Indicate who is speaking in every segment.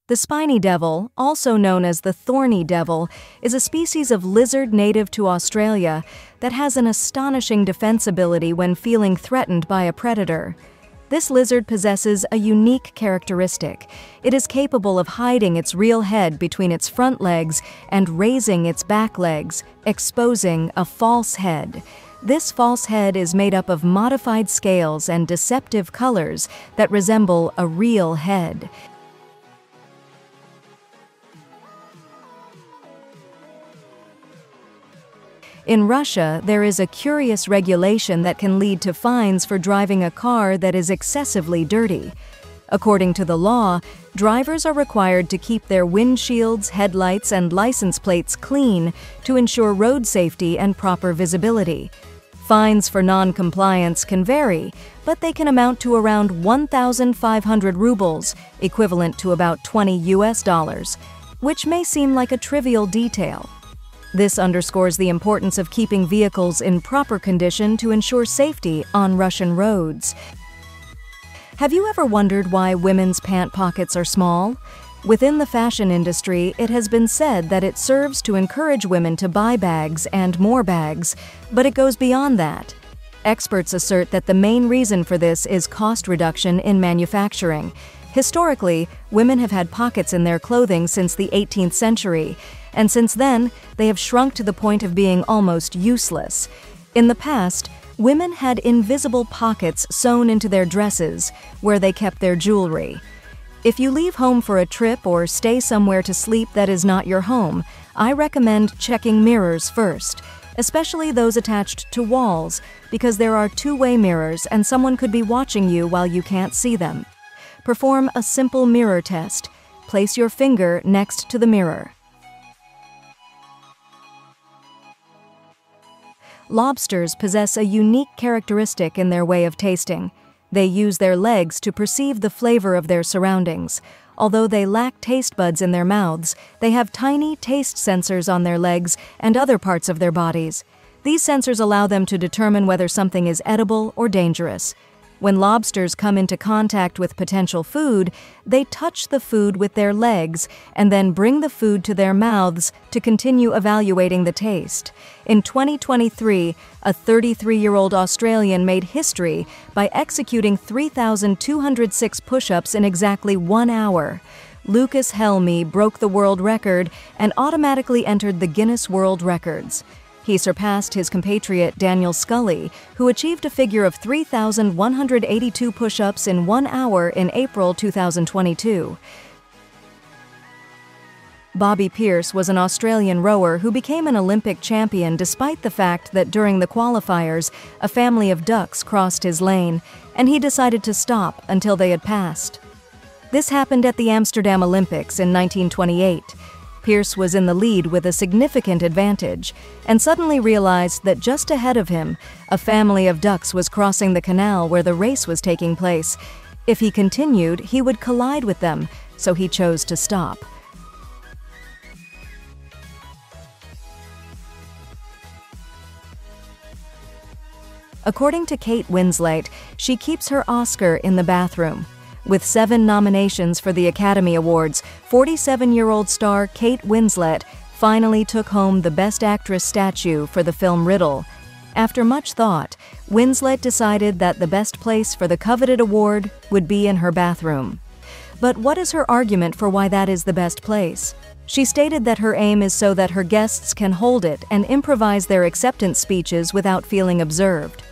Speaker 1: The spiny devil, also known as the thorny devil, is a species of lizard native to Australia that has an astonishing defense ability when feeling threatened by a predator. This lizard possesses a unique characteristic. It is capable of hiding its real head between its front legs and raising its back legs, exposing a false head. This false head is made up of modified scales and deceptive colors that resemble a real head. In Russia, there is a curious regulation that can lead to fines for driving a car that is excessively dirty. According to the law, drivers are required to keep their windshields, headlights, and license plates clean to ensure road safety and proper visibility. Fines for non-compliance can vary, but they can amount to around 1,500 rubles, equivalent to about $20, which may seem like a trivial detail. This underscores the importance of keeping vehicles in proper condition to ensure safety on Russian roads. Have you ever wondered why women's pant pockets are small? Within the fashion industry, it has been said that it serves to encourage women to buy bags and more bags, but it goes beyond that. Experts assert that the main reason for this is cost reduction in manufacturing. Historically, women have had pockets in their clothing since the 18th century, and since then, they have shrunk to the point of being almost useless. In the past, women had invisible pockets sewn into their dresses, where they kept their jewelry. If you leave home for a trip or stay somewhere to sleep that is not your home, I recommend checking mirrors first, especially those attached to walls, because there are two-way mirrors and someone could be watching you while you can't see them. Perform a simple mirror test. Place your finger next to the mirror. Lobsters possess a unique characteristic in their way of tasting. They use their legs to perceive the flavor of their surroundings. Although they lack taste buds in their mouths, they have tiny taste sensors on their legs and other parts of their bodies. These sensors allow them to determine whether something is edible or dangerous. When lobsters come into contact with potential food, they touch the food with their legs and then bring the food to their mouths to continue evaluating the taste. In 2023, a 33-year-old Australian made history by executing 3,206 push-ups in exactly 1 hour. Lucas Helmy broke the world record and automatically entered the Guinness World Records. He surpassed his compatriot Daniel Scully, who achieved a figure of 3,182 push-ups in 1 hour in April 2022. Bobby Pearce was an Australian rower who became an Olympic champion despite the fact that during the qualifiers, a family of ducks crossed his lane, and he decided to stop until they had passed. This happened at the Amsterdam Olympics in 1928. Pearce was in the lead with a significant advantage, and suddenly realized that just ahead of him, a family of ducks was crossing the canal where the race was taking place. If he continued, he would collide with them, so he chose to stop. According to Kate Winslet, she keeps her Oscar in the bathroom. With 7 nominations for the Academy Awards, 47-year-old star Kate Winslet finally took home the Best Actress statue for the film Riddle. After much thought, Winslet decided that the best place for the coveted award would be in her bathroom. But what is her argument for why that is the best place? She stated that her aim is so that her guests can hold it and improvise their acceptance speeches without feeling observed.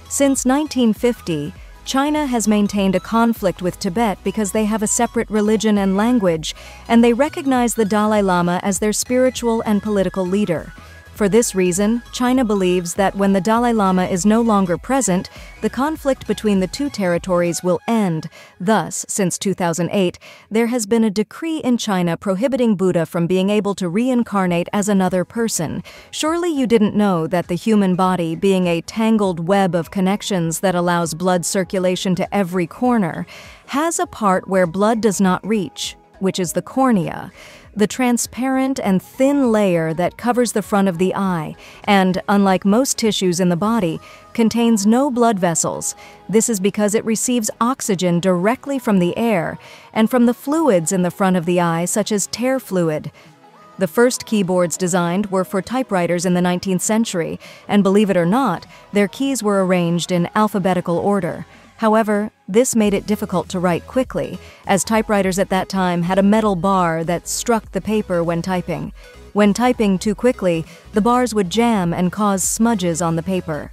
Speaker 1: Since 1950, China has maintained a conflict with Tibet because they have a separate religion and language, and they recognize the Dalai Lama as their spiritual and political leader. For this reason, China believes that when the Dalai Lama is no longer present, the conflict between the two territories will end. Thus, since 2008, there has been a decree in China prohibiting Buddha from being able to reincarnate as another person. Surely you didn't know that the human body, being a tangled web of connections that allows blood circulation to every corner, has a part where blood does not reach. which is the cornea, the transparent and thin layer that covers the front of the eye and, unlike most tissues in the body, contains no blood vessels. This is because it receives oxygen directly from the air and from the fluids in the front of the eye, such as tear fluid. The first keyboards designed were for typewriters in the 19th century, and believe it or not, their keys were arranged in alphabetical order. However, this made it difficult to write quickly, as typewriters at that time had a metal bar that struck the paper when typing. When typing too quickly, the bars would jam and cause smudges on the paper.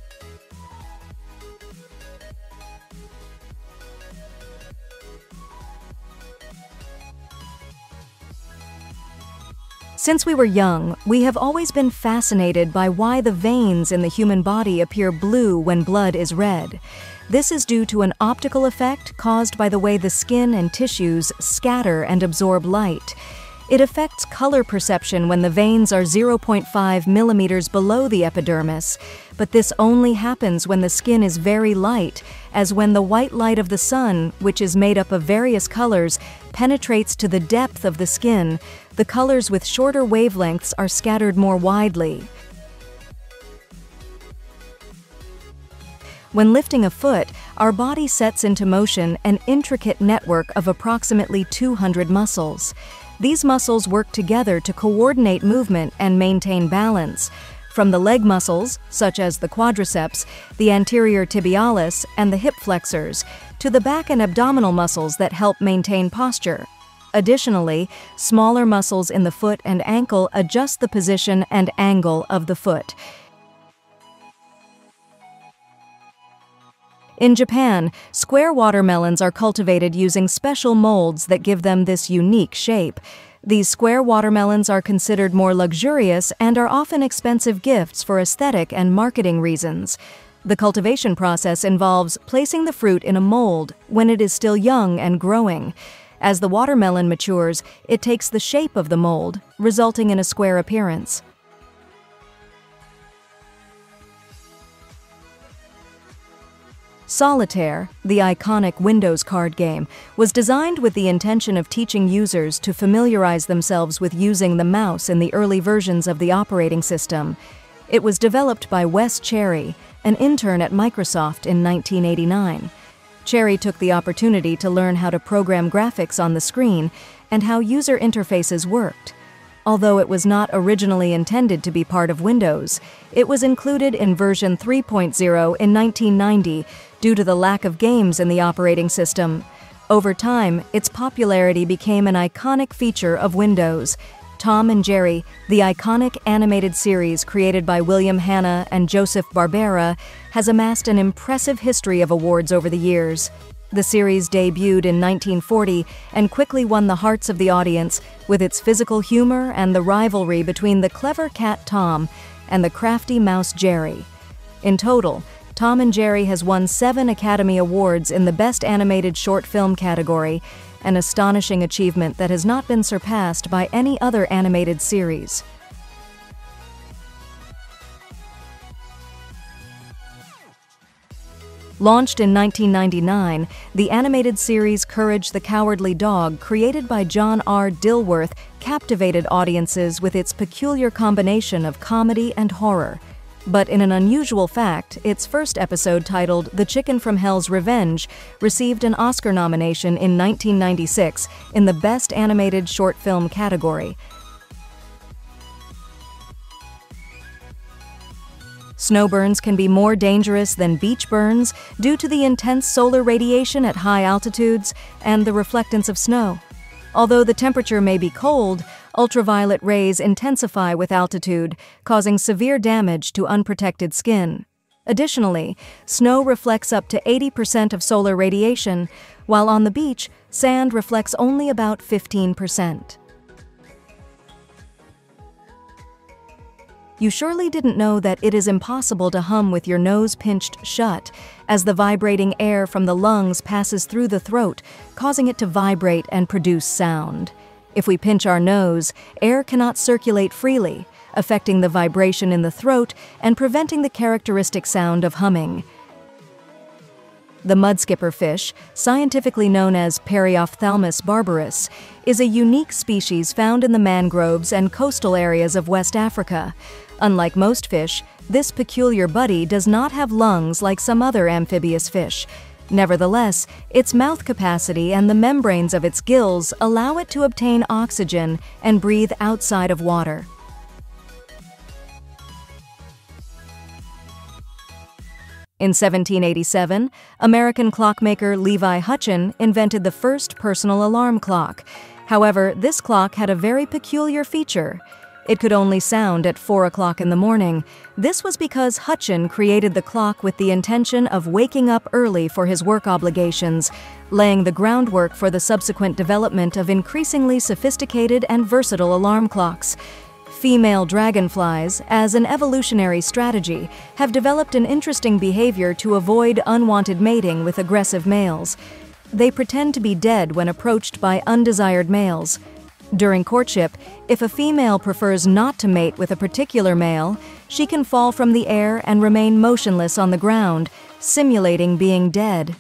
Speaker 1: Since we were young, we have always been fascinated by why the veins in the human body appear blue when blood is red. This is due to an optical effect caused by the way the skin and tissues scatter and absorb light. It affects color perception when the veins are 0.5 millimeters below the epidermis, but this only happens when the skin is very light, as when the white light of the sun, which is made up of various colors, penetrates to the depth of the skin, the colors with shorter wavelengths are scattered more widely. When lifting a foot, our body sets into motion an intricate network of approximately 200 muscles. These muscles work together to coordinate movement and maintain balance. From the leg muscles, such as the quadriceps, the anterior tibialis, and the hip flexors, to the back and abdominal muscles that help maintain posture. Additionally, smaller muscles in the foot and ankle adjust the position and angle of the foot. In Japan, square watermelons are cultivated using special molds that give them this unique shape. These square watermelons are considered more luxurious and are often expensive gifts for aesthetic and marketing reasons. The cultivation process involves placing the fruit in a mold when it is still young and growing. As the watermelon matures, it takes the shape of the mold, resulting in a square appearance. Solitaire, the iconic Windows card game, was designed with the intention of teaching users to familiarize themselves with using the mouse in the early versions of the operating system. It was developed by Wes Cherry, an intern at Microsoft in 1989. Cherry took the opportunity to learn how to program graphics on the screen and how user interfaces worked. Although it was not originally intended to be part of Windows, it was included in version 3.0 in 1990 due to the lack of games in the operating system. Over time, its popularity became an iconic feature of Windows. Tom and Jerry, the iconic animated series created by William Hanna and Joseph Barbera, has amassed an impressive history of awards over the years. The series debuted in 1940 and quickly won the hearts of the audience with its physical humor and the rivalry between the clever cat Tom and the crafty mouse Jerry. In total, Tom and Jerry has won 7 Academy Awards in the Best Animated Short Film category, an astonishing achievement that has not been surpassed by any other animated series. Launched in 1999, the animated series Courage the Cowardly Dog, created by John R. Dilworth, captivated audiences with its peculiar combination of comedy and horror. But in an unusual fact, its first episode, titled The Chicken from Hell's Revenge, received an Oscar nomination in 1996 in the Best Animated Short Film category. Snow burns can be more dangerous than beach burns due to the intense solar radiation at high altitudes and the reflectance of snow. Although the temperature may be cold, ultraviolet rays intensify with altitude, causing severe damage to unprotected skin. Additionally, snow reflects up to 80% of solar radiation, while on the beach, sand reflects only about 15%. You surely didn't know that it is impossible to hum with your nose pinched shut, as the vibrating air from the lungs passes through the throat, causing it to vibrate and produce sound. If we pinch our nose, air cannot circulate freely, affecting the vibration in the throat and preventing the characteristic sound of humming. The mudskipper fish, scientifically known as Periophthalmus barbarus, is a unique species found in the mangroves and coastal areas of West Africa. Unlike most fish, this peculiar buddy does not have lungs like some other amphibious fish. Nevertheless, its mouth capacity and the membranes of its gills allow it to obtain oxygen and breathe outside of water. In 1787, American clockmaker Levi Hutchin invented the first personal alarm clock. However, this clock had a very peculiar feature. It could only sound at 4 o'clock in the morning. This was because Hutchin created the clock with the intention of waking up early for his work obligations, laying the groundwork for the subsequent development of increasingly sophisticated and versatile alarm clocks. Female dragonflies, as an evolutionary strategy, have developed an interesting behavior to avoid unwanted mating with aggressive males. They pretend to be dead when approached by undesired males. During courtship, if a female prefers not to mate with a particular male, she can fall from the air and remain motionless on the ground, simulating being dead.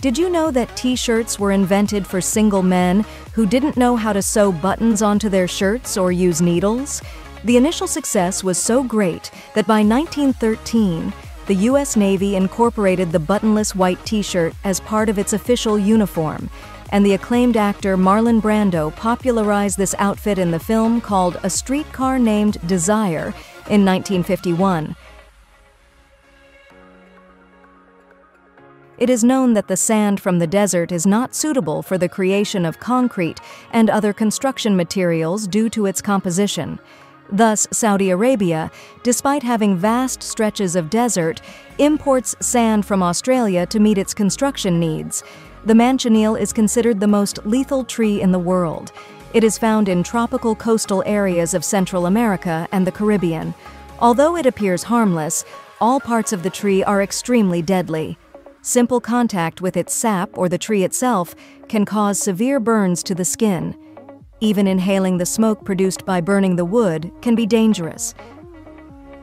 Speaker 1: Did you know that t-shirts were invented for single men who didn't know how to sew buttons onto their shirts or use needles? The initial success was so great that by 1913, the U.S. Navy incorporated the buttonless white t-shirt as part of its official uniform, and the acclaimed actor Marlon Brando popularized this outfit in the film called A Streetcar Named Desire in 1951. It is known that the sand from the desert is not suitable for the creation of concrete and other construction materials due to its composition. Thus, Saudi Arabia, despite having vast stretches of desert, imports sand from Australia to meet its construction needs. The manchineel is considered the most lethal tree in the world. It is found in tropical coastal areas of Central America and the Caribbean. Although it appears harmless, all parts of the tree are extremely deadly. Simple contact with its sap or the tree itself can cause severe burns to the skin. Even inhaling the smoke produced by burning the wood can be dangerous.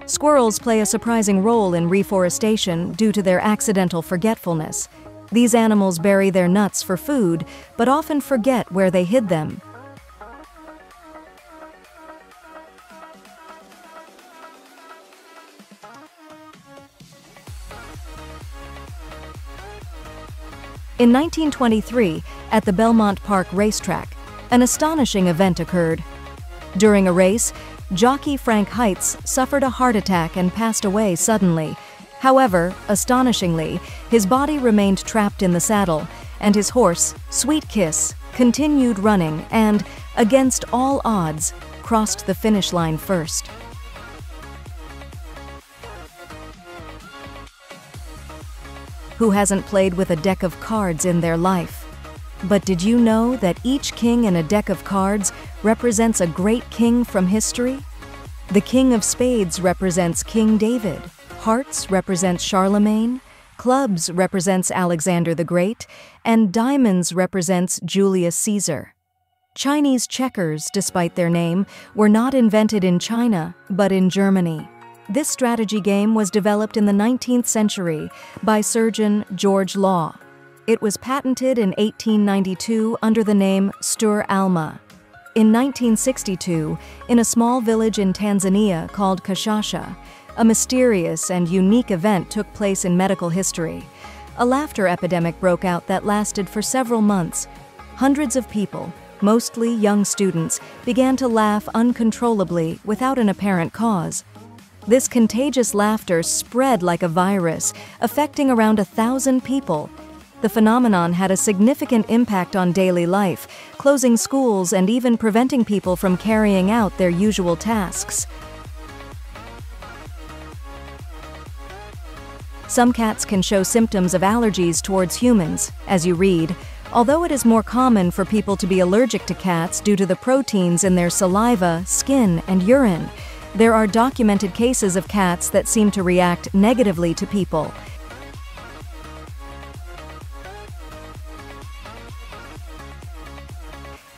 Speaker 1: Squirrels play a surprising role in reforestation due to their accidental forgetfulness. These animals bury their nuts for food, but often forget where they hid them. In 1923, at the Belmont Park racetrack, an astonishing event occurred. During a race, jockey Frank Heitz suffered a heart attack and passed away suddenly. However, astonishingly, his body remained trapped in the saddle, and his horse, Sweet Kiss, continued running and, against all odds, crossed the finish line first. Who hasn't played with a deck of cards in their life? But did you know that each king in a deck of cards represents a great king from history? The King of Spades represents King David, Hearts represents Charlemagne, Clubs represents Alexander the Great, and Diamonds represents Julius Caesar. Chinese checkers, despite their name, were not invented in China, but in Germany. This strategy game was developed in the 19th century by surgeon George Law. It was patented in 1892 under the name Stur Alma. In 1962, in a small village in Tanzania called Kashasha, a mysterious and unique event took place in medical history. A laughter epidemic broke out that lasted for several months. Hundreds of people, mostly young students, began to laugh uncontrollably without an apparent cause. This contagious laughter spread like a virus, affecting around 1,000 people. The phenomenon had a significant impact on daily life, closing schools and even preventing people from carrying out their usual tasks. Some cats can show symptoms of allergies towards humans, as you read, although it is more common for people to be allergic to cats due to the proteins in their saliva, skin, and urine. There are documented cases of cats that seem to react negatively to people.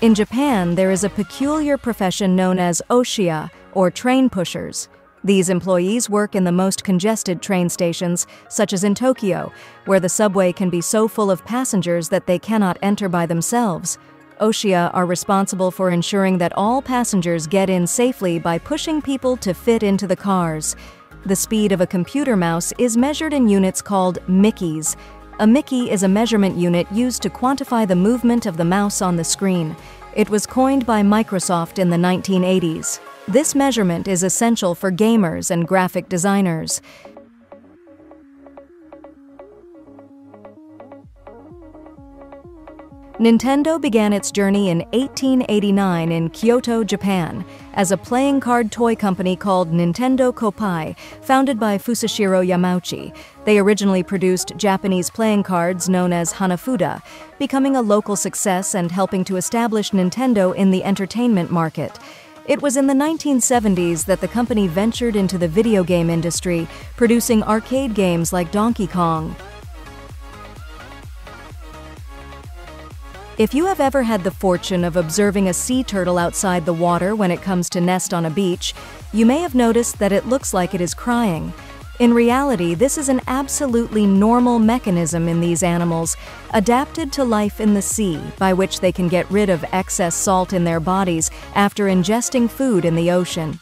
Speaker 1: In Japan, there is a peculiar profession known as oshiya, or train pushers. These employees work in the most congested train stations, such as in Tokyo, where the subway can be so full of passengers that they cannot enter by themselves. OSHA are responsible for ensuring that all passengers get in safely by pushing people to fit into the cars. The speed of a computer mouse is measured in units called mickeys. A mickey is a measurement unit used to quantify the movement of the mouse on the screen. It was coined by Microsoft in the 1980s. This measurement is essential for gamers and graphic designers. Nintendo began its journey in 1889 in Kyoto, Japan, as a playing card toy company called Nintendo Koppai, founded by Fusashiro Yamauchi. They originally produced Japanese playing cards known as Hanafuda, becoming a local success and helping to establish Nintendo in the entertainment market. It was in the 1970s that the company ventured into the video game industry, producing arcade games like Donkey Kong. If you have ever had the fortune of observing a sea turtle outside the water when it comes to nest on a beach, you may have noticed that it looks like it is crying. In reality, this is an absolutely normal mechanism in these animals, adapted to life in the sea, by which they can get rid of excess salt in their bodies after ingesting food in the ocean.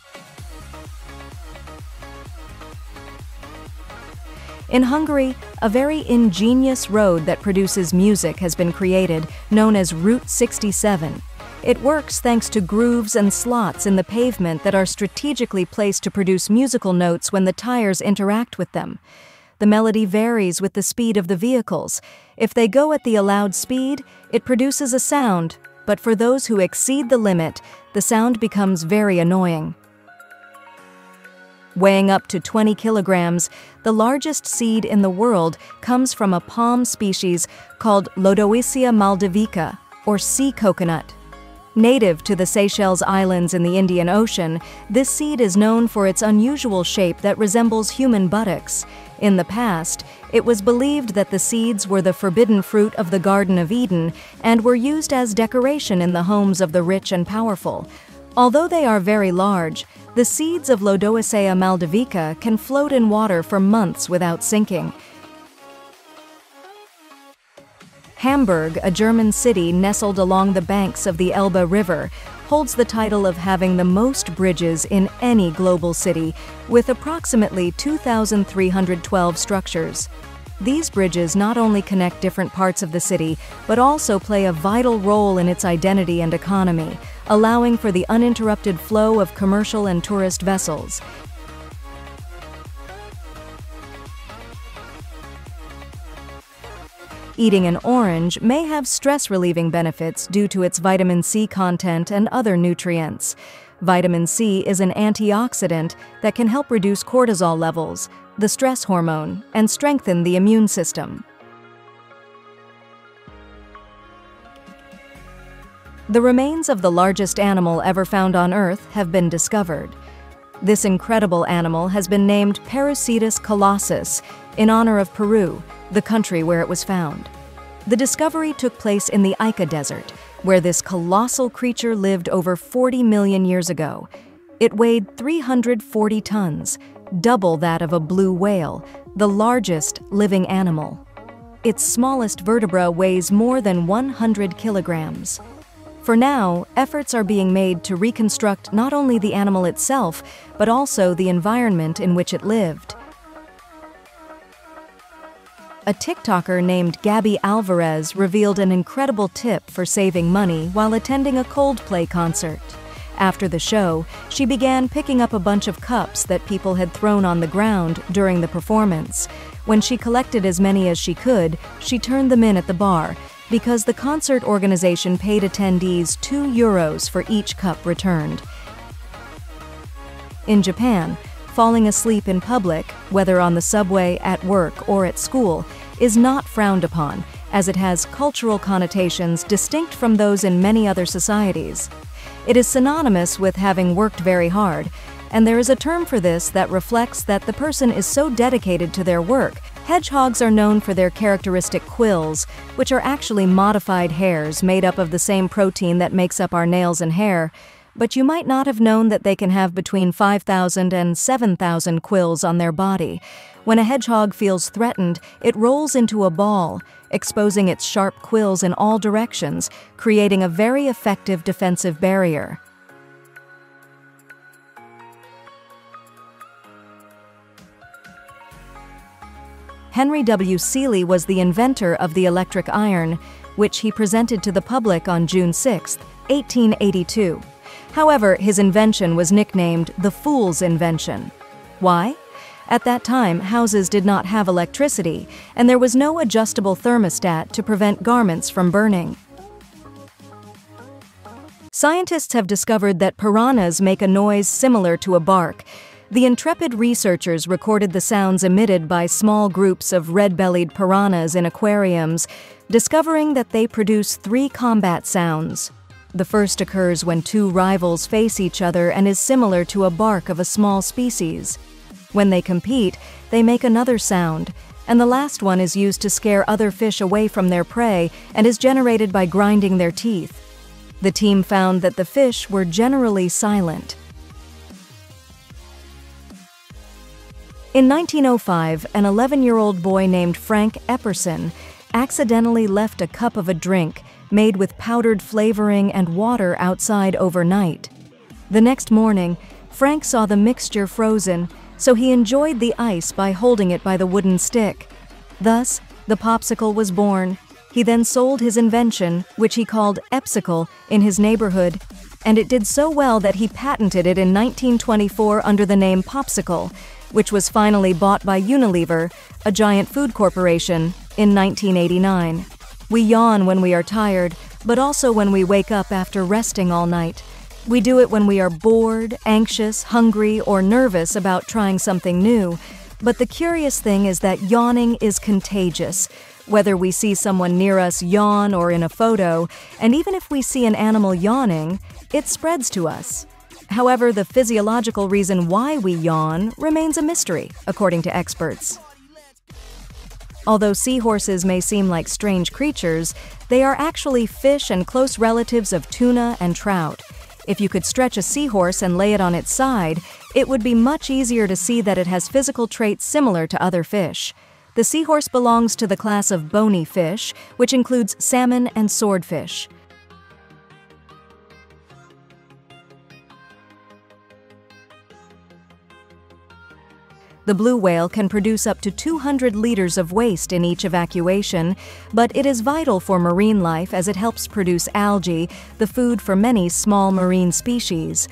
Speaker 1: In Hungary, a very ingenious road that produces music has been created, known as Route 67. It works thanks to grooves and slots in the pavement that are strategically placed to produce musical notes when the tires interact with them. The melody varies with the speed of the vehicles. If they go at the allowed speed, it produces a sound, but for those who exceed the limit, the sound becomes very annoying. Weighing up to 20 kilograms, the largest seed in the world comes from a palm species called Lodoicea maldivica, or sea coconut. Native to the Seychelles Islands in the Indian Ocean, this seed is known for its unusual shape that resembles human buttocks. In the past, it was believed that the seeds were the forbidden fruit of the Garden of Eden and were used as decoration in the homes of the rich and powerful. Although they are very large, the seeds of Lodoicea maldivica can float in water for months without sinking. Hamburg, a German city nestled along the banks of the Elbe River, holds the title of having the most bridges in any global city, with approximately 2,312 structures. These bridges not only connect different parts of the city, but also play a vital role in its identity and economy, allowing for the uninterrupted flow of commercial and tourist vessels. Eating an orange may have stress-relieving benefits due to its vitamin C content and other nutrients. Vitamin C is an antioxidant that can help reduce cortisol levels, the stress hormone, and strengthen the immune system. The remains of the largest animal ever found on Earth have been discovered. This incredible animal has been named Parusetus colossus in honor of Peru, the country where it was found. The discovery took place in the Ica Desert, where this colossal creature lived over 40 million years ago. It weighed 340 tons, double that of a blue whale, the largest living animal. Its smallest vertebra weighs more than 100 kilograms. For now, efforts are being made to reconstruct not only the animal itself, but also the environment in which it lived. A TikToker named Gabby Alvarez revealed an incredible tip for saving money while attending a Coldplay concert. After the show, she began picking up a bunch of cups that people had thrown on the ground during the performance. When she collected as many as she could, she turned them in at the bar, because the concert organization paid attendees €2 for each cup returned. In Japan, falling asleep in public, whether on the subway, at work, or at school, is not frowned upon, as it has cultural connotations distinct from those in many other societies. It is synonymous with having worked very hard, and there is a term for this that reflects that the person is so dedicated to their work. Hedgehogs are known for their characteristic quills, which are actually modified hairs made up of the same protein that makes up our nails and hair. but you might not have known that they can have between 5,000 and 7,000 quills on their body. When a hedgehog feels threatened, it rolls into a ball, exposing its sharp quills in all directions, creating a very effective defensive barrier. Henry W. Seeley was the inventor of the electric iron, which he presented to the public on June 6, 1882. However, his invention was nicknamed the fool's invention. Why? At that time, houses did not have electricity, and there was no adjustable thermostat to prevent garments from burning. Scientists have discovered that piranhas make a noise similar to a bark. The intrepid researchers recorded the sounds emitted by small groups of red-bellied piranhas in aquariums, discovering that they produce 3 combat sounds. The first occurs when 2 rivals face each other and is similar to a bark of a small species. When they compete, they make another sound, and the last one is used to scare other fish away from their prey and is generated by grinding their teeth. The team found that the fish were generally silent. In 1905, an 11-year-old boy named Frank Epperson accidentally left a cup of a drink made with powdered flavoring and water outside overnight. The next morning, Frank saw the mixture frozen, so he enjoyed the ice by holding it by the wooden stick. Thus, the popsicle was born. He then sold his invention, which he called Epsicle, in his neighborhood, and it did so well that he patented it in 1924 under the name Popsicle, which was finally bought by Unilever, a giant food corporation, in 1989. We yawn when we are tired, but also when we wake up after resting all night. We do it when we are bored, anxious, hungry, or nervous about trying something new. But the curious thing is that yawning is contagious. Whether we see someone near us yawn or in a photo, and even if we see an animal yawning, it spreads to us. However, the physiological reason why we yawn remains a mystery, according to experts. Although seahorses may seem like strange creatures, they are actually fish and close relatives of tuna and trout. If you could stretch a seahorse and lay it on its side, it would be much easier to see that it has physical traits similar to other fish. The seahorse belongs to the class of bony fish, which includes salmon and swordfish. The blue whale can produce up to 200 liters of waste in each evacuation, but it is vital for marine life as it helps produce algae, the food for many small marine species.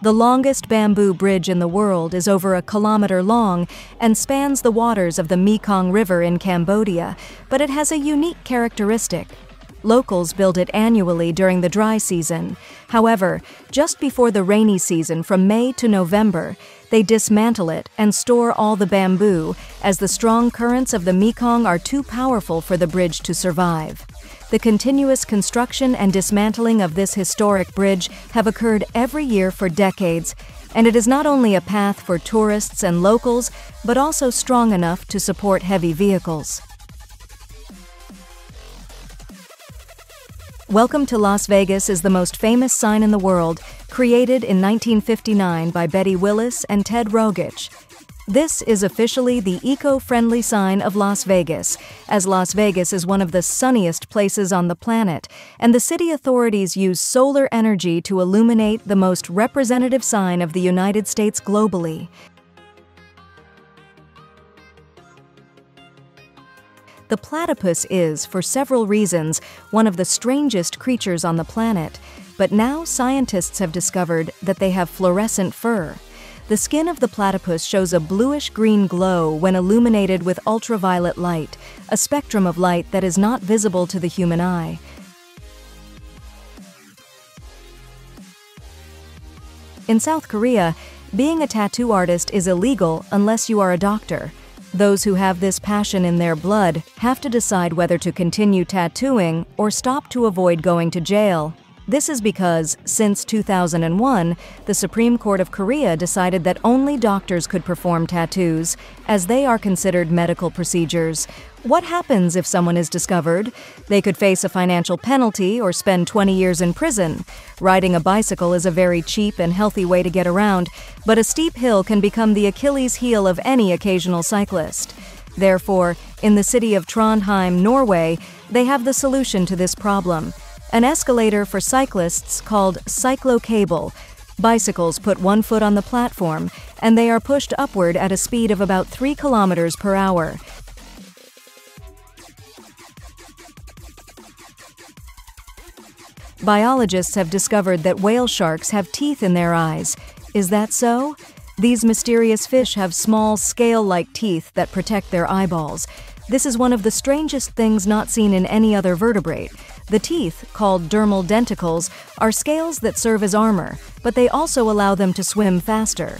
Speaker 1: The longest bamboo bridge in the world is over 1 kilometer long and spans the waters of the Mekong River in Cambodia, but it has a unique characteristic. Locals build it annually during the dry season. However, just before the rainy season from May to November, they dismantle it and store all the bamboo, as the strong currents of the Mekong are too powerful for the bridge to survive. The continuous construction and dismantling of this historic bridge have occurred every year for decades, and it is not only a path for tourists and locals, but also strong enough to support heavy vehicles. Welcome to Las Vegas is the most famous sign in the world, created in 1959 by Betty Willis and Ted Rogich. This is officially the eco-friendly sign of Las Vegas, as Las Vegas is one of the sunniest places on the planet, and the city authorities use solar energy to illuminate the most representative sign of the United States globally. The platypus is, for several reasons, one of the strangest creatures on the planet, but now scientists have discovered that they have fluorescent fur. The skin of the platypus shows a bluish-green glow when illuminated with ultraviolet light, a spectrum of light that is not visible to the human eye. In South Korea, being a tattoo artist is illegal unless you are a doctor. Those who have this passion in their blood have to decide whether to continue tattooing or stop to avoid going to jail. This is because, since 2001, the Supreme Court of Korea decided that only doctors could perform tattoos, as they are considered medical procedures. What happens if someone is discovered? They could face a financial penalty or spend 20 years in prison. Riding a bicycle is a very cheap and healthy way to get around, but a steep hill can become the Achilles heel of any occasional cyclist. Therefore, in the city of Trondheim, Norway, they have the solution to this problem: an escalator for cyclists called cyclocable. Bicycles put one foot on the platform, and they are pushed upward at a speed of about 3 kilometers per hour. Biologists have discovered that whale sharks have teeth in their eyes. Is that so? These mysterious fish have small, scale-like teeth that protect their eyeballs. This is one of the strangest things not seen in any other vertebrate. The teeth, called dermal denticles, are scales that serve as armor, but they also allow them to swim faster.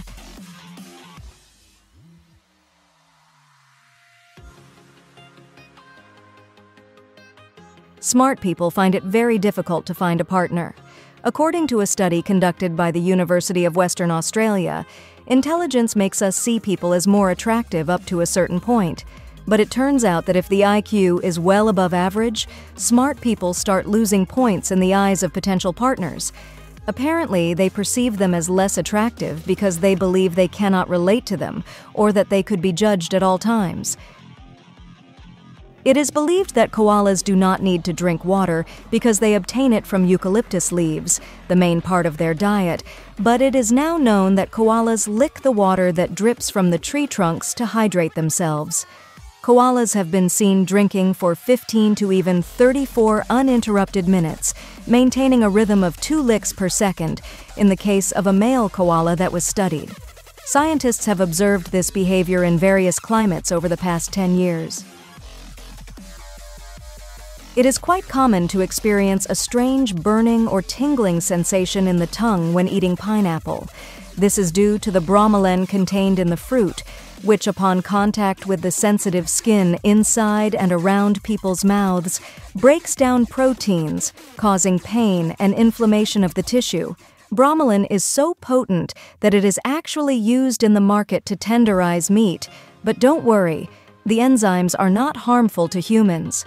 Speaker 1: Smart people find it very difficult to find a partner. According to a study conducted by the University of Western Australia, intelligence makes us see people as more attractive up to a certain point. But it turns out that if the IQ is well above average, smart people start losing points in the eyes of potential partners. Apparently, they perceive them as less attractive because they believe they cannot relate to them, or that they could be judged at all times. It is believed that koalas do not need to drink water because they obtain it from eucalyptus leaves, the main part of their diet, but it is now known that koalas lick the water that drips from the tree trunks to hydrate themselves. Koalas have been seen drinking for 15 to even 34 uninterrupted minutes, maintaining a rhythm of 2 licks per second in the case of a male koala that was studied. Scientists have observed this behavior in various climates over the past 10 years. It is quite common to experience a strange burning or tingling sensation in the tongue when eating pineapple. This is due to the bromelain contained in the fruit, which upon contact with the sensitive skin inside and around people's mouths breaks down proteins, causing pain and inflammation of the tissue. Bromelain is so potent that it is actually used in the market to tenderize meat. But don't worry, the enzymes are not harmful to humans.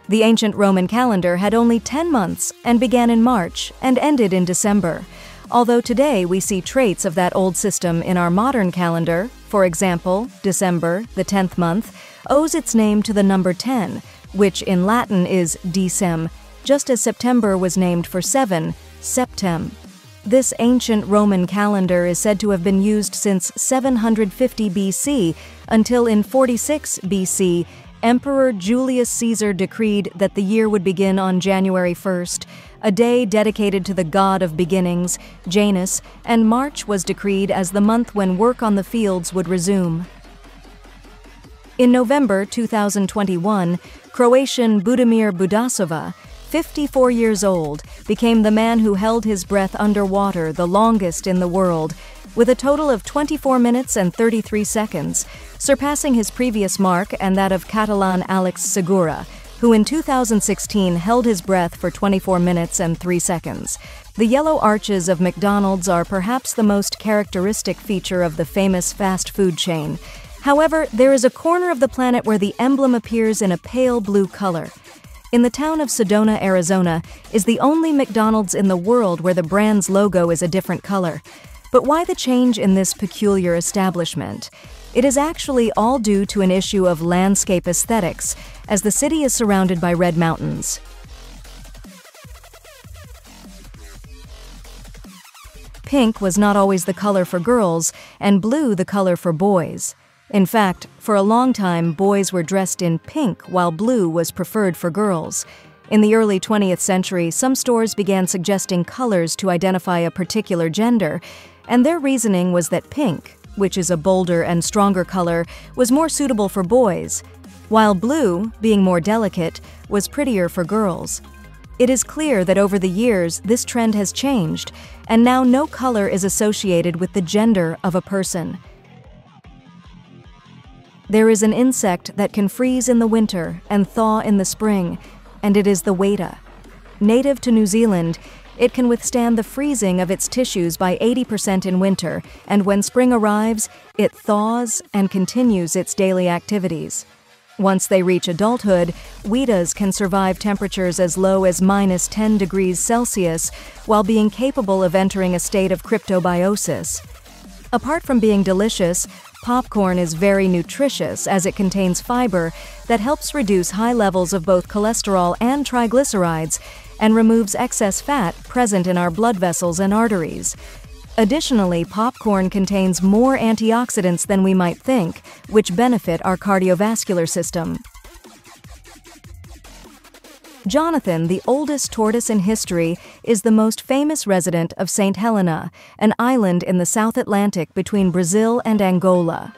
Speaker 1: The ancient Roman calendar had only 10 months and began in March and ended in December. Although today we see traits of that old system in our modern calendar, for example, December, the 10th month, owes its name to the number 10, which in Latin is decem, just as September was named for 7, septem. This ancient Roman calendar is said to have been used since 750 BC until in 46 BC, Emperor Julius Caesar decreed that the year would begin on January 1st, a day dedicated to the god of beginnings, Janus, and March was decreed as the month when work on the fields would resume. In November 2021, Croatian Budimir Budasova, 54 years old, became the man who held his breath underwater the longest in the world, with a total of 24 minutes and 33 seconds, surpassing his previous mark and that of Catalan Alex Segura, who in 2016 held his breath for 24 minutes and 3 seconds. The yellow arches of McDonald's are perhaps the most characteristic feature of the famous fast food chain. However, there is a corner of the planet where the emblem appears in a pale blue color. In the town of Sedona, Arizona, is the only McDonald's in the world where the brand's logo is a different color. But why the change in this peculiar establishment? It is actually all due to an issue of landscape aesthetics, as the city is surrounded by red mountains. Pink was not always the color for girls, and blue the color for boys. In fact, for a long time, boys were dressed in pink while blue was preferred for girls. In the early 20th century, some stores began suggesting colors to identify a particular gender, and their reasoning was that pink, which is a bolder and stronger color, was more suitable for boys, while blue, being more delicate, was prettier for girls. It is clear that over the years, this trend has changed, and now no color is associated with the gender of a person. There is an insect that can freeze in the winter and thaw in the spring, and it is the weta. Native to New Zealand, it can withstand the freezing of its tissues by 80% in winter, and when spring arrives, it thaws and continues its daily activities. Once they reach adulthood, wetas can survive temperatures as low as -10 degrees Celsius while being capable of entering a state of cryptobiosis. Apart from being delicious, popcorn is very nutritious as it contains fiber that helps reduce high levels of both cholesterol and triglycerides and removes excess fat present in our blood vessels and arteries. Additionally, popcorn contains more antioxidants than we might think, which benefit our cardiovascular system. Jonathan, the oldest tortoise in history, is the most famous resident of St. Helena, an island in the South Atlantic between Brazil and Angola.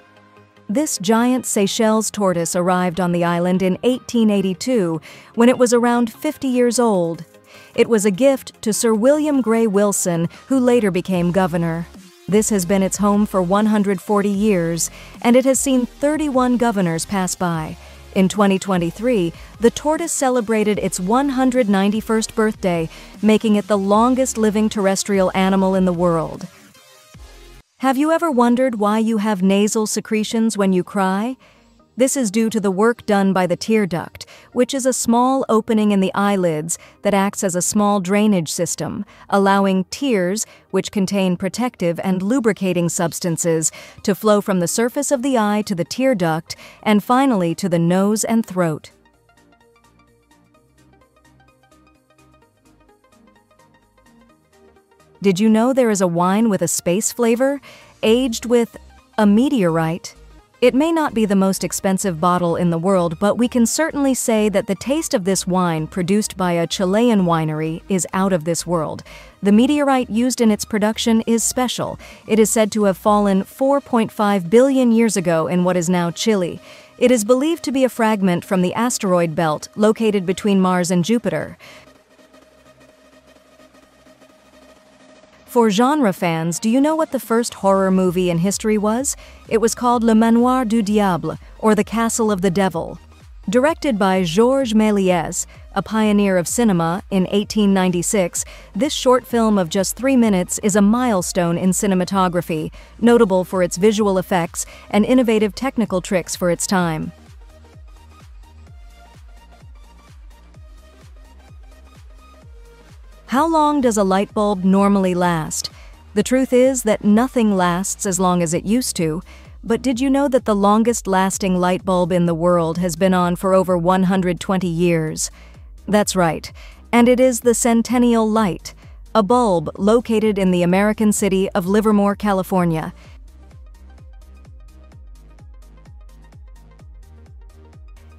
Speaker 1: This giant Seychelles tortoise arrived on the island in 1882, when it was around 50 years old. It was a gift to Sir William Grey Wilson, who later became governor. This has been its home for 140 years, and it has seen 31 governors pass by. In 2023, the tortoise celebrated its 191st birthday, making it the longest living terrestrial animal in the world. Have you ever wondered why you have nasal secretions when you cry? This is due to the work done by the tear duct, which is a small opening in the eyelids that acts as a small drainage system, allowing tears, which contain protective and lubricating substances, to flow from the surface of the eye to the tear duct and finally to the nose and throat. Did you know there is a wine with a space flavor, aged with a meteorite? It may not be the most expensive bottle in the world, but we can certainly say that the taste of this wine, produced by a Chilean winery, is out of this world. The meteorite used in its production is special. It is said to have fallen 4.5 billion years ago in what is now Chile. It is believed to be a fragment from the asteroid belt located between Mars and Jupiter. For genre fans, do you know what the first horror movie in history was? It was called Le Manoir du Diable, or The Castle of the Devil. Directed by Georges Méliès, a pioneer of cinema, in 1896, this short film of just 3 minutes is a milestone in cinematography, notable for its visual effects and innovative technical tricks for its time. How long does a light bulb normally last? The truth is that nothing lasts as long as it used to, but did you know that the longest-lasting light bulb in the world has been on for over 120 years? That's right, and it is the Centennial Light, a bulb located in the American city of Livermore, California.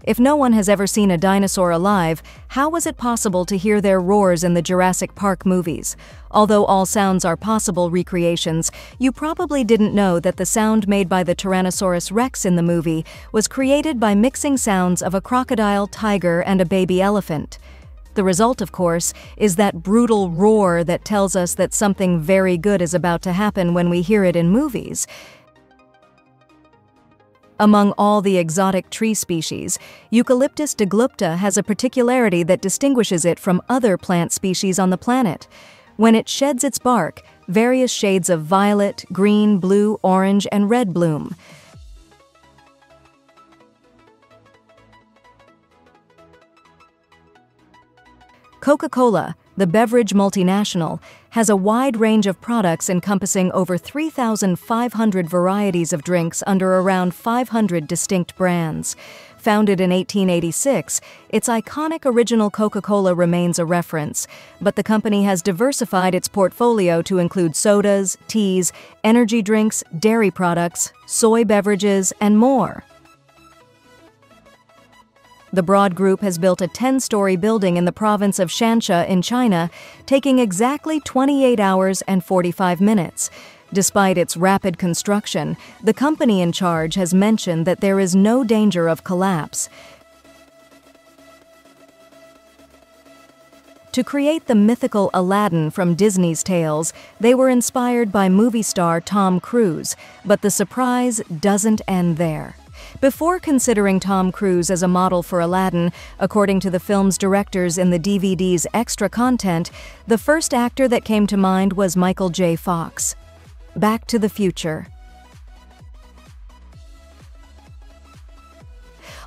Speaker 1: If no one has ever seen a dinosaur alive, how was it possible to hear their roars in the Jurassic Park movies? Although all sounds are possible recreations, you probably didn't know that the sound made by the Tyrannosaurus Rex in the movie was created by mixing sounds of a crocodile, tiger, and a baby elephant. The result, of course, is that brutal roar that tells us that something very good is about to happen when we hear it in movies. Among all the exotic tree species, Eucalyptus deglupta has a particularity that distinguishes it from other plant species on the planet. When it sheds its bark, various shades of violet, green, blue, orange, and red bloom. Coca-Cola, the beverage multinational, has a wide range of products encompassing over 3,500 varieties of drinks under around 500 distinct brands. Founded in 1886, its iconic original Coca-Cola remains a reference, but the company has diversified its portfolio to include sodas, teas, energy drinks, dairy products, soy beverages, and more. The Broad Group has built a 10-story building in the province of Shanxia in China, taking exactly 28 hours and 45 minutes. Despite its rapid construction, the company in charge has mentioned that there is no danger of collapse. To create the mythical Aladdin from Disney's tales, they were inspired by movie star Tom Cruise, but the surprise doesn't end there. Before considering Tom Cruise as a model for Aladdin, according to the film's directors in the DVD's extra content, the first actor that came to mind was Michael J. Fox. Back to the Future.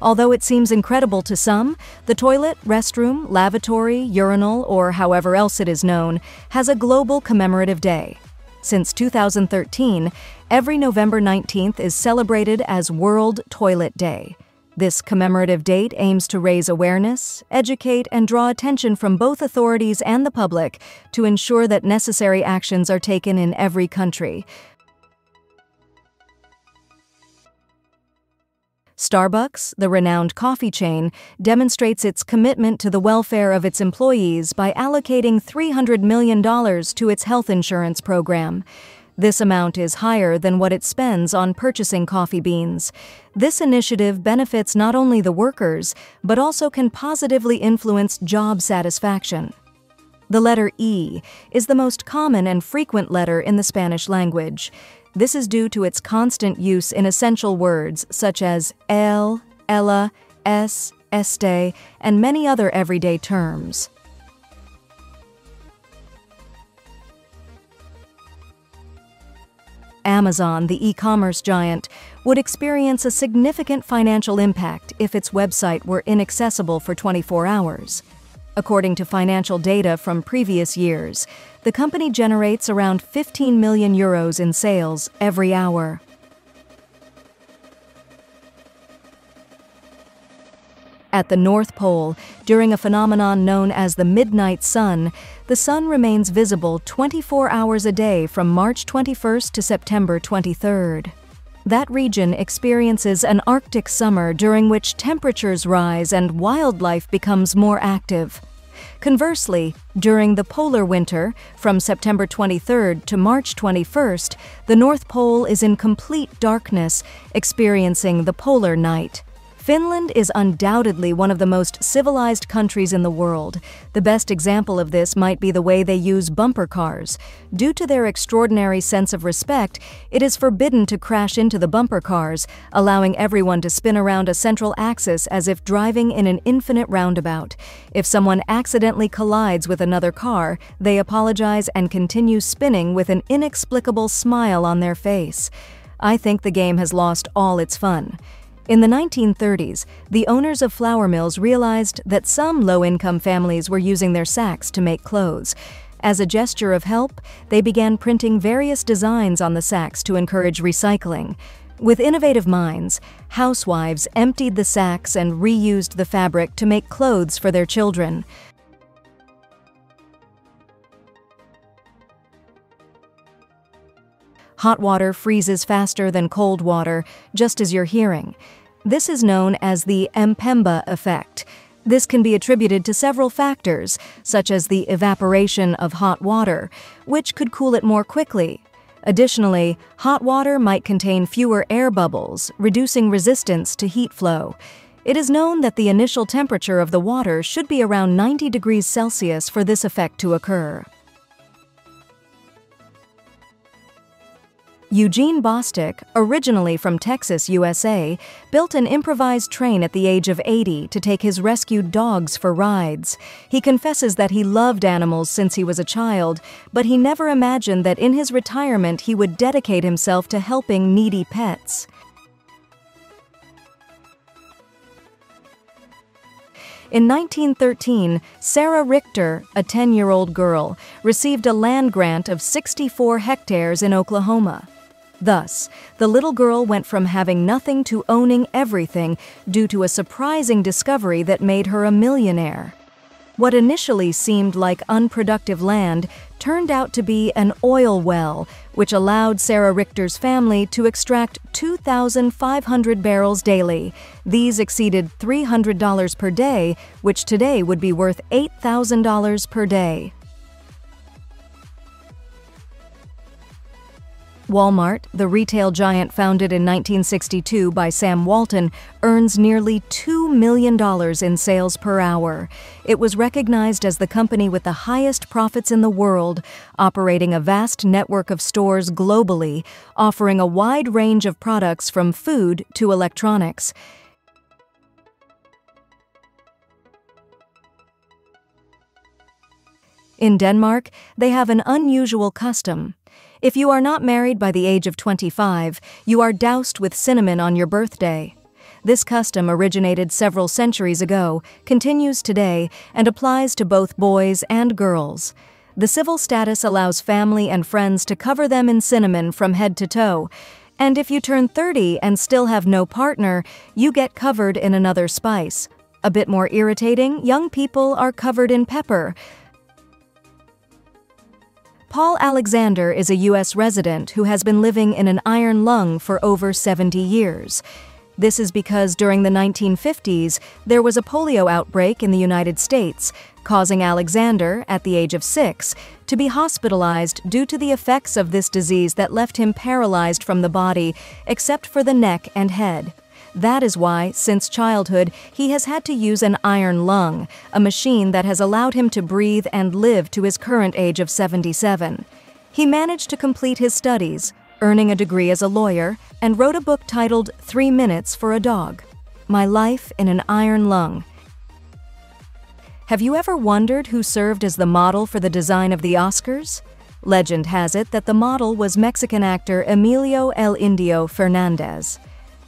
Speaker 1: Although it seems incredible to some, the toilet, restroom, lavatory, urinal, or however else it is known, has a global commemorative day. Since 2013, every November 19th is celebrated as World Toilet Day. This commemorative date aims to raise awareness, educate, and draw attention from both authorities and the public to ensure that necessary actions are taken in every country. Starbucks, the renowned coffee chain, demonstrates its commitment to the welfare of its employees by allocating $300 million to its health insurance program. This amount is higher than what it spends on purchasing coffee beans. This initiative benefits not only the workers, but also can positively influence job satisfaction. The letter E is the most common and frequent letter in the Spanish language. This is due to its constant use in essential words such as el, ella, es, este, and many other everyday terms. Amazon, the e-commerce giant, would experience a significant financial impact if its website were inaccessible for 24 hours. According to financial data from previous years, the company generates around 15 million euros in sales every hour. At the North Pole, during a phenomenon known as the midnight sun, the sun remains visible 24 hours a day from March 21st to September 23rd. That region experiences an Arctic summer during which temperatures rise and wildlife becomes more active. Conversely, during the polar winter, from September 23rd to March 21st, the North Pole is in complete darkness, experiencing the polar night. Finland is undoubtedly one of the most civilized countries in the world. The best example of this might be the way they use bumper cars. Due to their extraordinary sense of respect, it is forbidden to crash into the bumper cars, allowing everyone to spin around a central axis as if driving in an infinite roundabout. If someone accidentally collides with another car, they apologize and continue spinning with an inexplicable smile on their face. I think the game has lost all its fun. In the 1930s, the owners of flour mills realized that some low-income families were using their sacks to make clothes. As a gesture of help, they began printing various designs on the sacks to encourage recycling. With innovative minds, housewives emptied the sacks and reused the fabric to make clothes for their children. Hot water freezes faster than cold water, just as you're hearing. This is known as the Mpemba effect. This can be attributed to several factors, such as the evaporation of hot water, which could cool it more quickly. Additionally, hot water might contain fewer air bubbles, reducing resistance to heat flow. It is known that the initial temperature of the water should be around 90 degrees Celsius for this effect to occur. Eugene Bostick, originally from Texas, USA, built an improvised train at the age of 80 to take his rescued dogs for rides. He confesses that he loved animals since he was a child, but he never imagined that in his retirement he would dedicate himself to helping needy pets. In 1913, Sarah Richter, a 10-year-old girl, received a land grant of 64 hectares in Oklahoma. Thus, the little girl went from having nothing to owning everything due to a surprising discovery that made her a millionaire. What initially seemed like unproductive land turned out to be an oil well, which allowed Sarah Richter's family to extract 2,500 barrels daily. These exceeded $300 per day, which today would be worth $8,000 per day. Walmart, the retail giant founded in 1962 by Sam Walton, earns nearly $2 million in sales per hour. It was recognized as the company with the highest profits in the world, operating a vast network of stores globally, offering a wide range of products from food to electronics. In Denmark, they have an unusual custom. If you are not married by the age of 25, you are doused with cinnamon on your birthday. This custom originated several centuries ago, continues today, and applies to both boys and girls. The civil status allows family and friends to cover them in cinnamon from head to toe, and if you turn 30 and still have no partner, you get covered in another spice. A bit more irritating, young people are covered in pepper. Paul Alexander is a U.S. resident who has been living in an iron lung for over 70 years. This is because during the 1950s, there was a polio outbreak in the United States, causing Alexander, at the age of 6, to be hospitalized due to the effects of this disease that left him paralyzed from the body, except for the neck and head. That is why, since childhood, he has had to use an iron lung, a machine that has allowed him to breathe and live to his current age of 77. He managed to complete his studies, earning a degree as a lawyer, and wrote a book titled 3 Minutes for a Dog: My Life in an Iron Lung. Have you ever wondered who served as the model for the design of the Oscars? Legend has it that the model was Mexican actor Emilio El Indio Fernandez.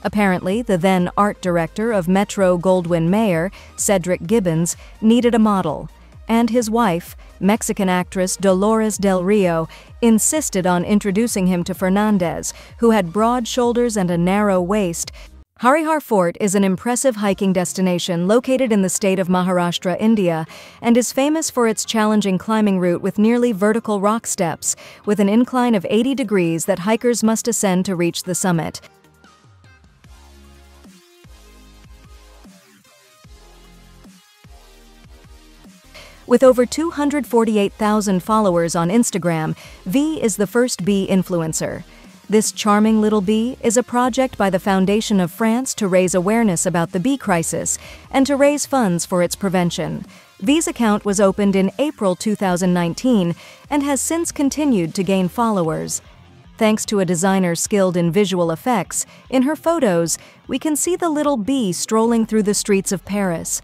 Speaker 1: Apparently, the then art director of Metro-Goldwyn-Mayer, Cedric Gibbons, needed a model, and his wife, Mexican actress Dolores Del Rio, insisted on introducing him to Fernandez, who had broad shoulders and a narrow waist. Harihar Fort is an impressive hiking destination located in the state of Maharashtra, India, and is famous for its challenging climbing route with nearly vertical rock steps, with an incline of 80 degrees that hikers must ascend to reach the summit. With over 248,000 followers on Instagram, V is the first bee influencer. This charming little bee is a project by the Foundation of France to raise awareness about the bee crisis and to raise funds for its prevention. V's account was opened in April 2019 and has since continued to gain followers. Thanks to a designer skilled in visual effects, in her photos, we can see the little bee strolling through the streets of Paris.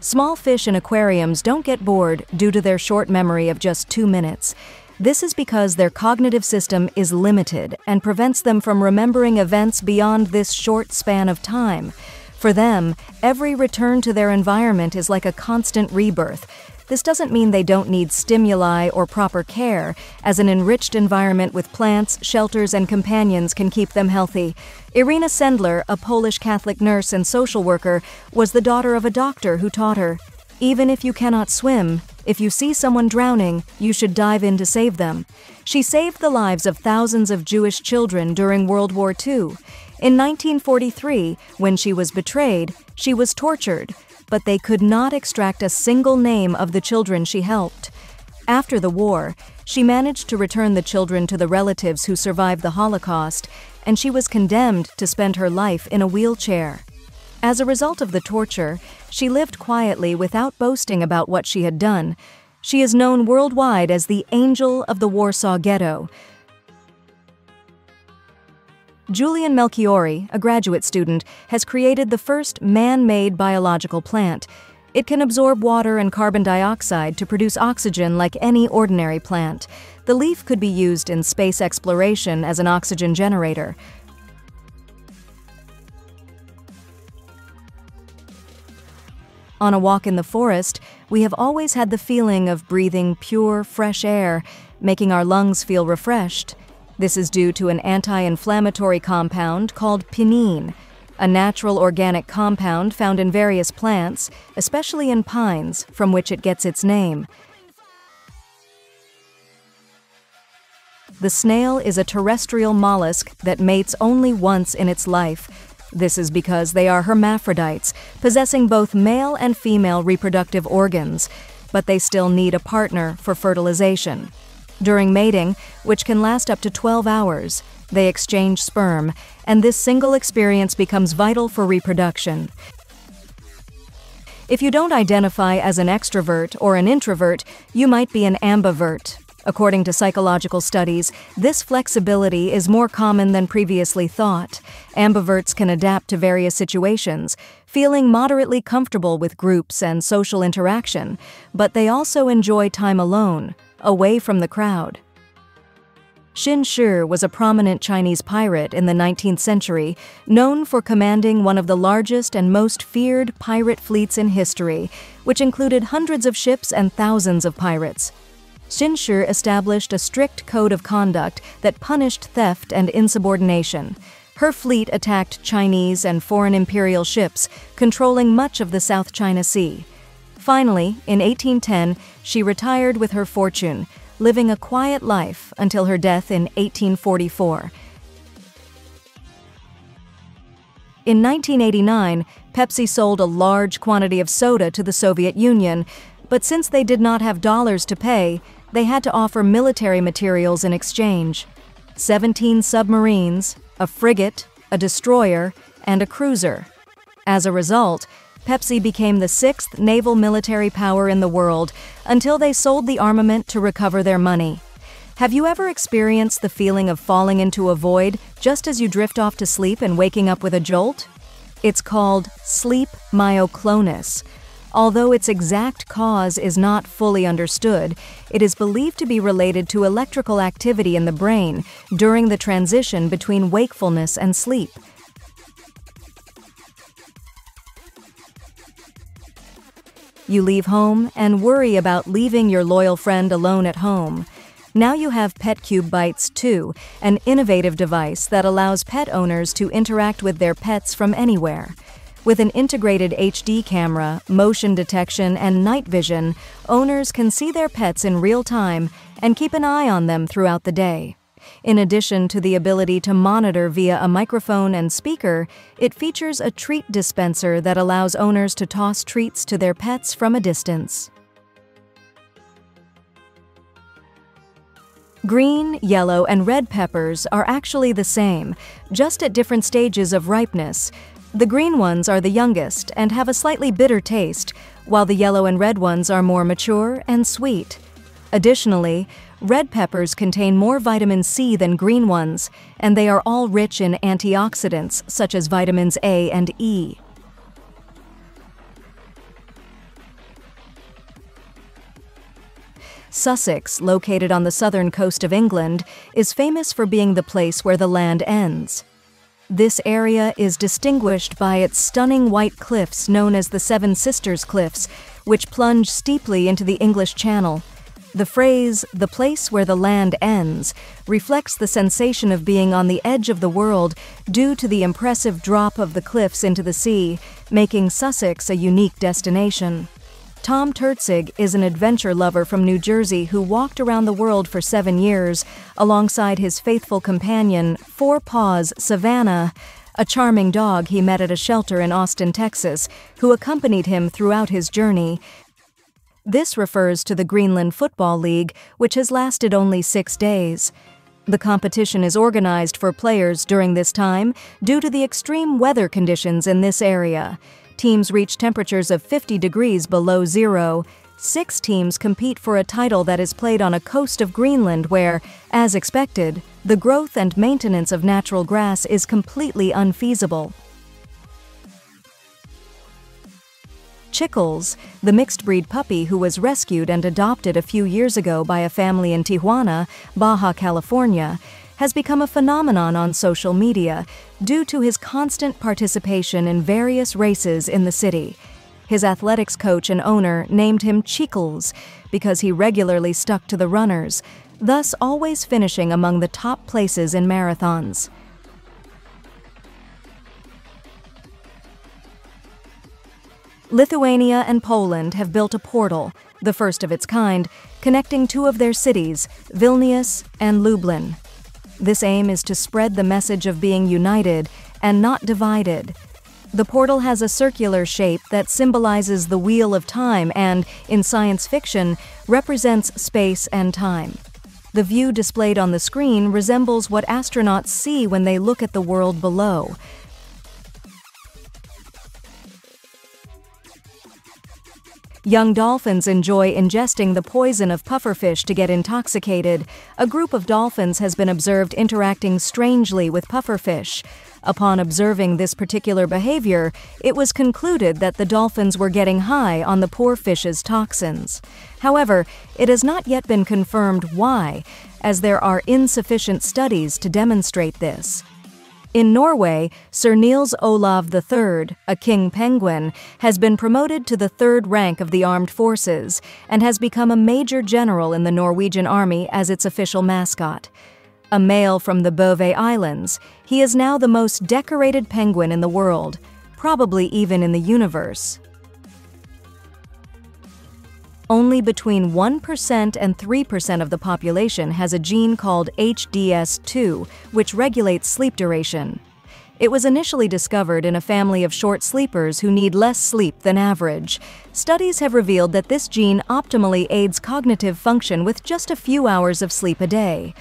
Speaker 1: Small fish in aquariums don't get bored due to their short memory of just 2 minutes. This is because their cognitive system is limited and prevents them from remembering events beyond this short span of time. For them, every return to their environment is like a constant rebirth. This doesn't mean they don't need stimuli or proper care, as an enriched environment with plants, shelters, and companions can keep them healthy. Irina Sendler, a Polish Catholic nurse and social worker, was the daughter of a doctor who taught her, "Even if you cannot swim, if you see someone drowning, you should dive in to save them." She saved the lives of thousands of Jewish children during World War II. In 1943, when she was betrayed, she was tortured, but they could not extract a single name of the children she helped. After the war, she managed to return the children to the relatives who survived the Holocaust, and she was condemned to spend her life in a wheelchair. As a result of the torture, she lived quietly without boasting about what she had done. She is known worldwide as the Angel of the Warsaw Ghetto. Julian Melchiori, a graduate student, has created the first man-made biological plant. It can absorb water and carbon dioxide to produce oxygen like any ordinary plant. The leaf could be used in space exploration as an oxygen generator. On a walk in the forest, we have always had the feeling of breathing pure, fresh air, making our lungs feel refreshed. This is due to an anti-inflammatory compound called pinene, a natural organic compound found in various plants, especially in pines, from which it gets its name. The snail is a terrestrial mollusk that mates only once in its life. This is because they are hermaphrodites, possessing both male and female reproductive organs, but they still need a partner for fertilization. During mating, which can last up to 12 hours, they exchange sperm, and this single experience becomes vital for reproduction. If you don't identify as an extrovert or an introvert, you might be an ambivert. According to psychological studies, this flexibility is more common than previously thought. Ambiverts can adapt to various situations, feeling moderately comfortable with groups and social interaction, but they also enjoy time alone, away from the crowd. Qin Shi was a prominent Chinese pirate in the 19th century, known for commanding one of the largest and most feared pirate fleets in history, which included hundreds of ships and thousands of pirates. Qin Shi established a strict code of conduct that punished theft and insubordination. Her fleet attacked Chinese and foreign imperial ships, controlling much of the South China Sea. Finally, in 1810, she retired with her fortune, living a quiet life until her death in 1844. In 1989, Pepsi sold a large quantity of soda to the Soviet Union, but since they did not have dollars to pay, they had to offer military materials in exchange. 17 submarines, a frigate, a destroyer, and a cruiser. As a result, Pepsi became the sixth naval military power in the world until they sold the armament to recover their money. Have you ever experienced the feeling of falling into a void just as you drift off to sleep and waking up with a jolt? It's called sleep myoclonus. Although its exact cause is not fully understood, it is believed to be related to electrical activity in the brain during the transition between wakefulness and sleep. You leave home and worry about leaving your loyal friend alone at home. Now you have PetCube Bites 2, an innovative device that allows pet owners to interact with their pets from anywhere. With an integrated HD camera, motion detection, and night vision, owners can see their pets in real time and keep an eye on them throughout the day. In addition to the ability to monitor via a microphone and speaker, it features a treat dispenser that allows owners to toss treats to their pets from a distance. Green, yellow, and red peppers are actually the same, just at different stages of ripeness. The green ones are the youngest and have a slightly bitter taste, while the yellow and red ones are more mature and sweet. Additionally, red peppers contain more vitamin C than green ones, and they are all rich in antioxidants such as vitamins A and E. Sussex, located on the southern coast of England, is famous for being the place where the land ends. This area is distinguished by its stunning white cliffs known as the Seven Sisters Cliffs, which plunge steeply into the English Channel. The phrase, "the place where the land ends," reflects the sensation of being on the edge of the world due to the impressive drop of the cliffs into the sea, making Sussex a unique destination. Tom Turtzig is an adventure lover from New Jersey who walked around the world for 7 years alongside his faithful companion, Four Paws Savannah, a charming dog he met at a shelter in Austin, Texas, who accompanied him throughout his journey. This refers to the Greenland Football League, which has lasted only 6 days. The competition is organized for players during this time due to the extreme weather conditions in this area. Teams reach temperatures of 50 degrees below zero. 6 teams compete for a title that is played on a coast of Greenland where, as expected, the growth and maintenance of natural grass is completely unfeasible. Chickles, the mixed-breed puppy who was rescued and adopted a few years ago by a family in Tijuana, Baja California, has become a phenomenon on social media due to his constant participation in various races in the city. His athletics coach and owner named him Chickles because he regularly stuck to the runners, thus always finishing among the top places in marathons. Lithuania and Poland have built a portal, the first of its kind, connecting 2 of their cities, Vilnius and Lublin. This aim is to spread the message of being united and not divided. The portal has a circular shape that symbolizes the wheel of time and, in science fiction, represents space and time. The view displayed on the screen resembles what astronauts see when they look at the world below. Young dolphins enjoy ingesting the poison of pufferfish to get intoxicated. A group of dolphins has been observed interacting strangely with pufferfish. Upon observing this particular behavior, it was concluded that the dolphins were getting high on the poor fish's toxins. However, it has not yet been confirmed why, as there are insufficient studies to demonstrate this. In Norway, Sir Niels Olav III, a king penguin, has been promoted to the third rank of the armed forces and has become a major general in the Norwegian army as its official mascot. A male from the Bouvet Islands, he is now the most decorated penguin in the world, probably even in the universe. Only between 1% and 3% of the population has a gene called HDS2, which regulates sleep duration. It was initially discovered in a family of short sleepers who need less sleep than average. Studies have revealed that this gene optimally aids cognitive function with just a few hours of sleep a day.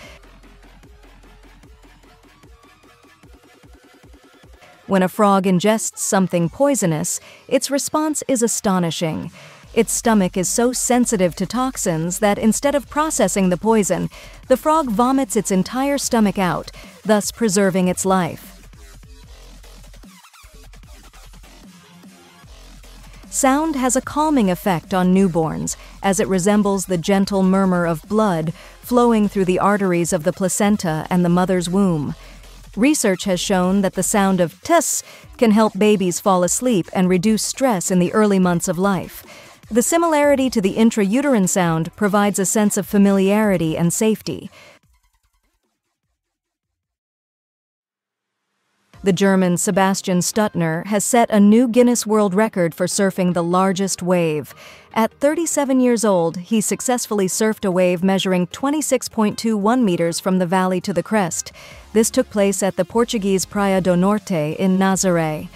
Speaker 1: When a frog ingests something poisonous, its response is astonishing. Its stomach is so sensitive to toxins that instead of processing the poison, the frog vomits its entire stomach out, thus preserving its life. Sound has a calming effect on newborns, as it resembles the gentle murmur of blood flowing through the arteries of the placenta and the mother's womb. Research has shown that the sound of tuss can help babies fall asleep and reduce stress in the early months of life. The similarity to the intrauterine sound provides a sense of familiarity and safety. The German Sebastian Stuttner has set a new Guinness World Record for surfing the largest wave. At 37 years old, he successfully surfed a wave measuring 26.21 meters from the valley to the crest. This took place at the Portuguese Praia do Norte in Nazaré.